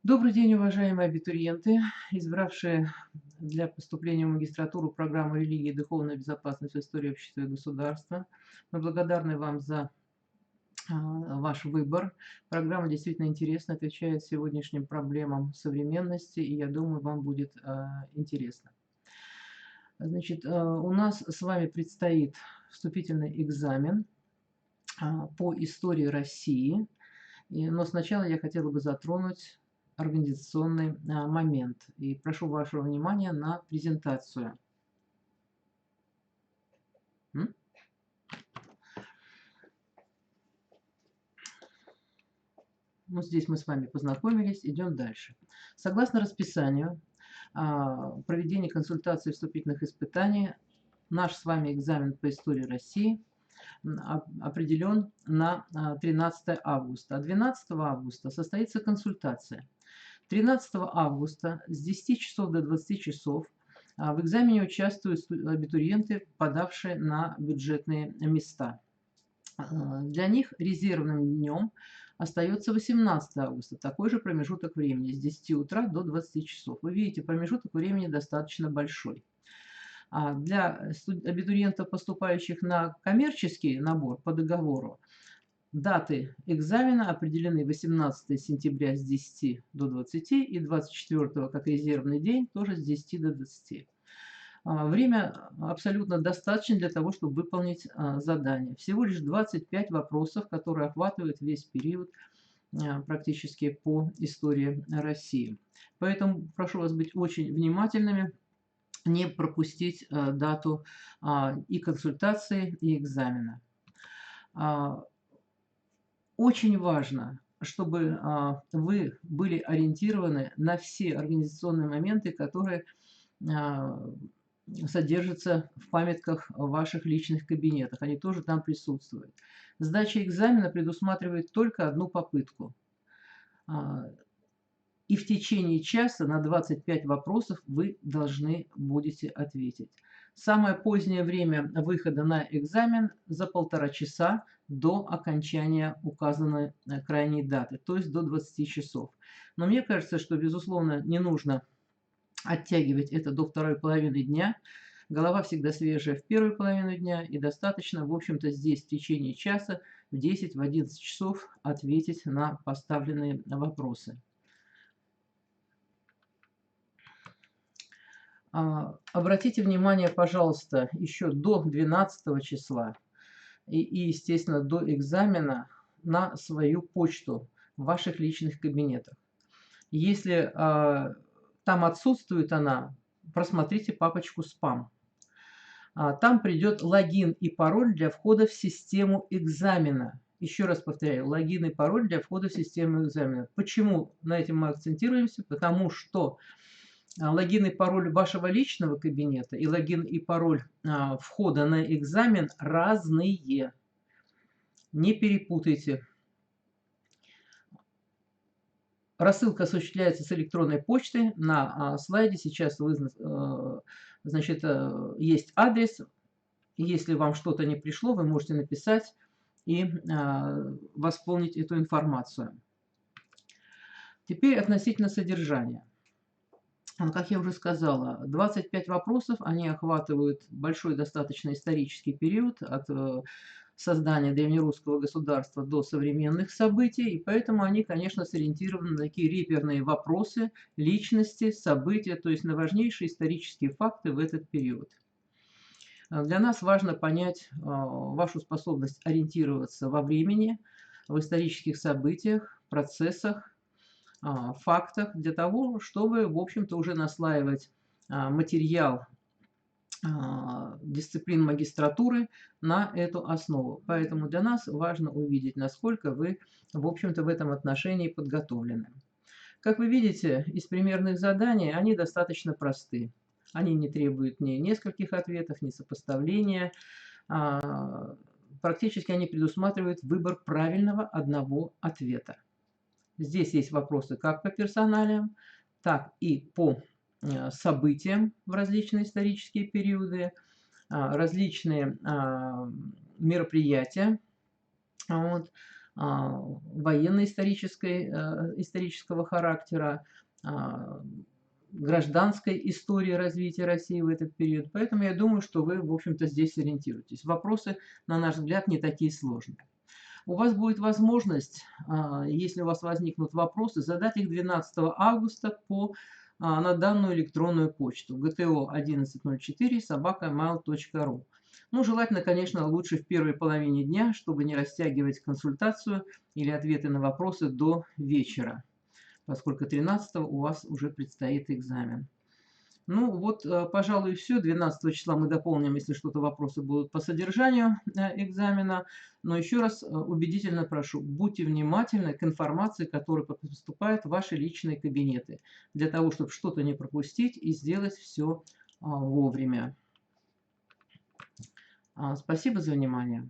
Добрый день, уважаемые абитуриенты, избравшие для поступления в магистратуру программу «Религия и духовная безопасность в истории общества и государства». Мы благодарны вам за ваш выбор. Программа действительно интересна, отвечает сегодняшним проблемам современности, и я думаю, вам будет интересно. Значит, у нас с вами предстоит вступительный экзамен по истории России. Но сначала я хотела бы затронуть организационный момент. И прошу вашего внимания на презентацию. М? Ну, здесь мы с вами познакомились, идем дальше. Согласно расписанию проведения консультаций вступительных испытаний, наш с вами экзамен по истории России определен на 13 августа. А 12 августа состоится консультация. 13 августа с 10 часов до 20 часов в экзамене участвуют абитуриенты, подавшие на бюджетные места. Для них резервным днем остается 18 августа, такой же промежуток времени с 10 утра до 20 часов. Вы видите, промежуток времени достаточно большой. Для абитуриентов, поступающих на коммерческий набор по договору, даты экзамена определены 18 сентября с 10 до 20 и 24 как резервный день тоже с 10 до 20. Время абсолютно достаточно для того, чтобы выполнить задание. Всего лишь 25 вопросов, которые охватывают весь период практически по истории России. Поэтому прошу вас быть очень внимательными, не пропустить дату и консультации, и экзамена. Очень важно, чтобы вы были ориентированы на все организационные моменты, которые содержатся в памятках в ваших личных кабинетах. Они тоже там присутствуют. Сдача экзамена предусматривает только одну попытку. И в течение часа на 25 вопросов вы должны будете ответить. Самое позднее время выхода на экзамен за 1,5 часа до окончания указанной крайней даты, то есть до 20 часов. Но мне кажется, что, безусловно, не нужно оттягивать это до второй половины дня. Голова всегда свежая в первую половину дня, и достаточно, в общем-то, здесь в течение часа в 10-11 часов ответить на поставленные вопросы. Обратите внимание, пожалуйста, еще до 12 числа и, естественно, до экзамена на свою почту в ваших личных кабинетах. Если там отсутствует она, просмотрите папочку «Спам». Там придет логин и пароль для входа в систему экзамена. Еще раз повторяю, логин и пароль для входа в систему экзамена. Почему на этом мы акцентируемся? Потому что логин и пароль вашего личного кабинета и логин и пароль входа на экзамен разные. Не перепутайте. Рассылка осуществляется с электронной почты. На слайде сейчас значит, есть адрес. Если вам что-то не пришло, вы можете написать и восполнить эту информацию. Теперь относительно содержания. Как я уже сказала, 25 вопросов, они охватывают большой достаточно исторический период от создания древнерусского государства до современных событий, и поэтому они, конечно, сориентированы на такие реперные вопросы, личности, события, то есть на важнейшие исторические факты в этот период. Для нас важно понять вашу способность ориентироваться во времени, в исторических событиях, процессах, фактах, для того, чтобы, в общем-то, уже наслаивать материал дисциплин магистратуры на эту основу. Поэтому для нас важно увидеть, насколько вы, в общем-то, в этом отношении подготовлены. Как вы видите, из примерных заданий они достаточно просты. Они не требуют ни нескольких ответов, ни сопоставления. Практически они предусматривают выбор правильного одного ответа. Здесь есть вопросы как по персоналиям, так и по событиям в различные исторические периоды, различные мероприятия. Вот. исторического характера, а, гражданской истории развития России в этот период. Поэтому я думаю, что вы, в общем-то, здесь ориентируетесь. Вопросы, на наш взгляд, не такие сложные. У вас будет возможность, если у вас возникнут вопросы, задать их 12 августа на данную электронную почту gto1104@mail.ru. Ну, желательно, конечно, лучше в первой половине дня, чтобы не растягивать консультацию или ответы на вопросы до вечера, поскольку 13 у вас уже предстоит экзамен. Ну вот, пожалуй, все. 12 числа мы дополним, если что-то вопросы будут по содержанию экзамена. Но еще раз убедительно прошу, будьте внимательны к информации, которая поступает в ваши личные кабинеты, для того, чтобы что-то не пропустить и сделать все вовремя. Спасибо за внимание.